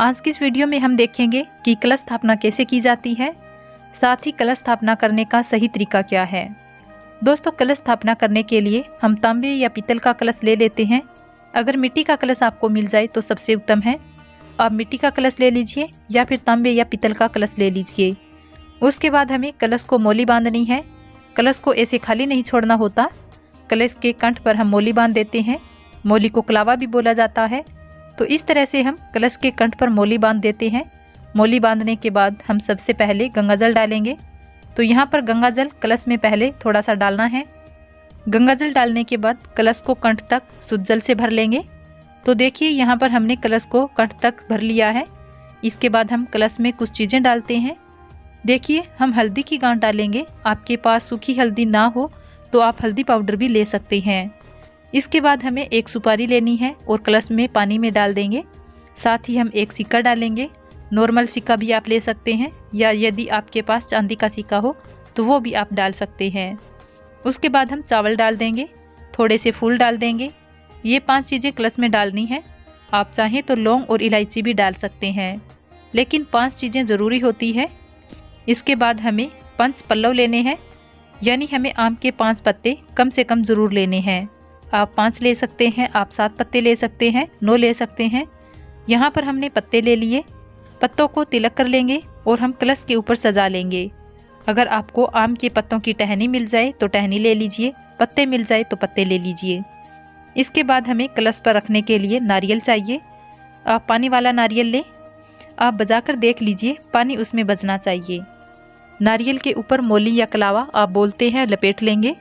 आज की इस वीडियो में हम देखेंगे कि कलश स्थापना कैसे की जाती है, साथ ही कलश स्थापना करने का सही तरीका क्या है। दोस्तों, कलश स्थापना करने के लिए हम तांबे या पीतल का कलश ले लेते हैं। अगर मिट्टी का कलश आपको मिल जाए तो सबसे उत्तम है। आप मिट्टी का कलश ले लीजिए या फिर तांबे या पीतल का कलश ले लीजिए। उसके बाद हमें कलश को मोली बांधनी है। कलश को ऐसे खाली नहीं छोड़ना होता। कलश के कंठ पर हम मोली बांध देते हैं। मोली को कलावा भी बोला जाता है। तो इस तरह से हम कलश के कंठ पर मोली बांध देते हैं। मोली बांधने के बाद हम सबसे पहले गंगाजल डालेंगे। तो यहाँ पर गंगाजल कलश में पहले थोड़ा सा डालना है। गंगाजल डालने के बाद कलश को कंठ तक शुद्ध जल से भर लेंगे। तो देखिए, यहाँ पर हमने कलश को कंठ तक भर लिया है। इसके बाद हम कलश में कुछ चीज़ें डालते हैं। देखिए, हम हल्दी की गांठ डालेंगे। आपके पास सूखी हल्दी ना हो तो आप हल्दी पाउडर भी ले सकते हैं। इसके बाद हमें एक सुपारी लेनी है और कलश में पानी में डाल देंगे। साथ ही हम एक सिक्का डालेंगे। नॉर्मल सिक्का भी आप ले सकते हैं, या यदि आपके पास चांदी का सिक्का हो तो वो भी आप डाल सकते हैं। उसके बाद हम चावल डाल देंगे, थोड़े से फूल डाल देंगे। ये 5 चीज़ें कलश में डालनी है। आप चाहें तो लौंग और इलायची भी डाल सकते हैं, लेकिन 5 चीज़ें ज़रूरी होती है। इसके बाद हमें 5 पल्लव लेने हैं, यानी हमें आम के 5 पत्ते कम से कम ज़रूर लेने हैं। आप 5 ले सकते हैं, आप 7 पत्ते ले सकते हैं, 9 ले सकते हैं। यहाँ पर हमने पत्ते ले लिए। पत्तों को तिलक कर लेंगे और हम कलश के ऊपर सजा लेंगे। अगर आपको आम के पत्तों की टहनी मिल जाए तो टहनी ले लीजिए, पत्ते मिल जाए तो पत्ते ले लीजिए। इसके बाद हमें कलश पर रखने के लिए नारियल चाहिए। आप पानी वाला नारियल लें। आप बजाकर देख लीजिए, पानी उसमें बजना चाहिए। नारियल के ऊपर मोली या कलावा आप बोलते हैं लपेट लेंगे।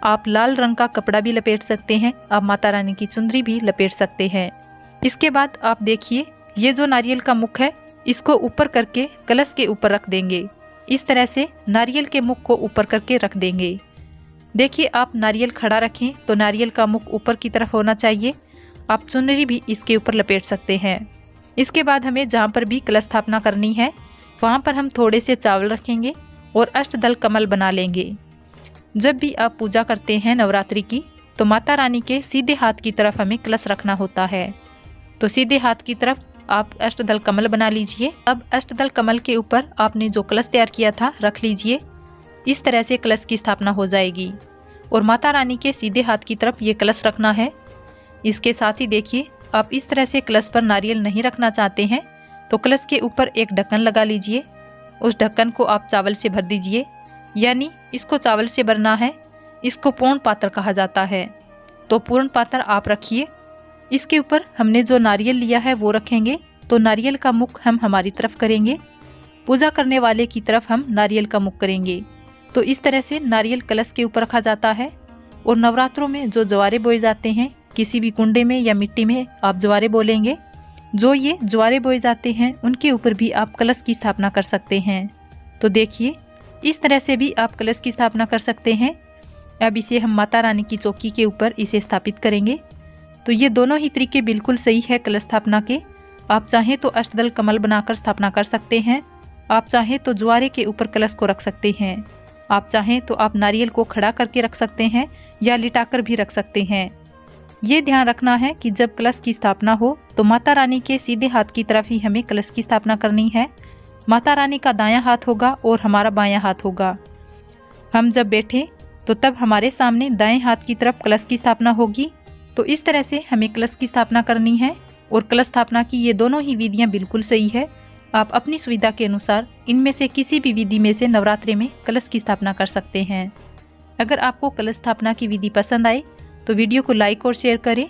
आप लाल रंग का कपड़ा भी लपेट सकते हैं। आप माता रानी की चुंदरी भी लपेट सकते हैं। इसके बाद आप देखिए, ये जो नारियल का मुख है इसको ऊपर करके कलश के ऊपर रख देंगे। इस तरह से नारियल के मुख को ऊपर करके रख देंगे। देखिए, आप नारियल खड़ा रखें तो नारियल का मुख ऊपर की तरफ होना चाहिए। आप चुनरी भी इसके ऊपर लपेट सकते हैं। इसके बाद हमें जहाँ पर भी कलश स्थापना करनी है वहाँ पर हम थोड़े से चावल रखेंगे और अष्टदल कमल बना लेंगे। जब भी आप पूजा करते हैं नवरात्रि की, तो माता रानी के सीधे हाथ की तरफ हमें कलश रखना होता है। तो सीधे हाथ की तरफ आप अष्टदल कमल बना लीजिए। अब अष्टदल कमल के ऊपर आपने जो कलश तैयार किया था रख लीजिए। इस तरह से कलश की स्थापना हो जाएगी और माता रानी के सीधे हाथ की तरफ ये कलश रखना है। इसके साथ ही देखिए, आप इस तरह से कलश पर नारियल नहीं रखना चाहते हैं तो कलश के ऊपर एक ढक्कन लगा लीजिए। उस ढक्कन को आप चावल से भर दीजिए, यानी इसको चावल से भरना है। इसको पूर्ण पात्र कहा जाता है। तो पूर्ण पात्र आप रखिए। इसके ऊपर हमने जो नारियल लिया है वो रखेंगे। तो नारियल का मुख हम हमारी तरफ करेंगे, पूजा करने वाले की तरफ हम नारियल का मुख करेंगे। तो इस तरह से नारियल कलश के ऊपर रखा जाता है। और नवरात्रों में जो ज्वारे बोए जाते हैं, किसी भी कुंडे में या मिट्टी में आप ज्वारे बोलेंगे, जो ये ज्वारे बोए जाते हैं उनके ऊपर भी आप कलश की स्थापना कर सकते हैं। तो देखिए, इस तरह से भी आप कलश की स्थापना कर सकते हैं। अब इसे हम माता रानी की चौकी के ऊपर इसे स्थापित करेंगे। तो ये दोनों ही तरीके बिल्कुल सही है कलश स्थापना के। आप चाहें तो अष्टदल कमल बनाकर स्थापना कर सकते हैं। आप चाहें तो ज्वारे के ऊपर कलश को रख सकते हैं। आप चाहें तो आप नारियल को खड़ा करके रख सकते हैं या लिटाकर भी रख सकते हैं। ये ध्यान रखना है कि जब कलश की स्थापना हो तो माता रानी के सीधे हाथ की तरफ ही हमें कलश की स्थापना करनी है। माता रानी का दायां हाथ होगा और हमारा बायां हाथ होगा। हम जब बैठे तो तब हमारे सामने दाएं हाथ की तरफ कलश की स्थापना होगी। तो इस तरह से हमें कलश की स्थापना करनी है। और कलश स्थापना की ये दोनों ही विधियां बिल्कुल सही है। आप अपनी सुविधा के अनुसार इनमें से किसी भी विधि में से नवरात्रि में कलश की स्थापना कर सकते हैं। अगर आपको कलश स्थापना की विधि पसंद आए तो वीडियो को लाइक और शेयर करें।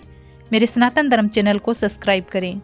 मेरे सनातन धर्म चैनल को सब्सक्राइब करें।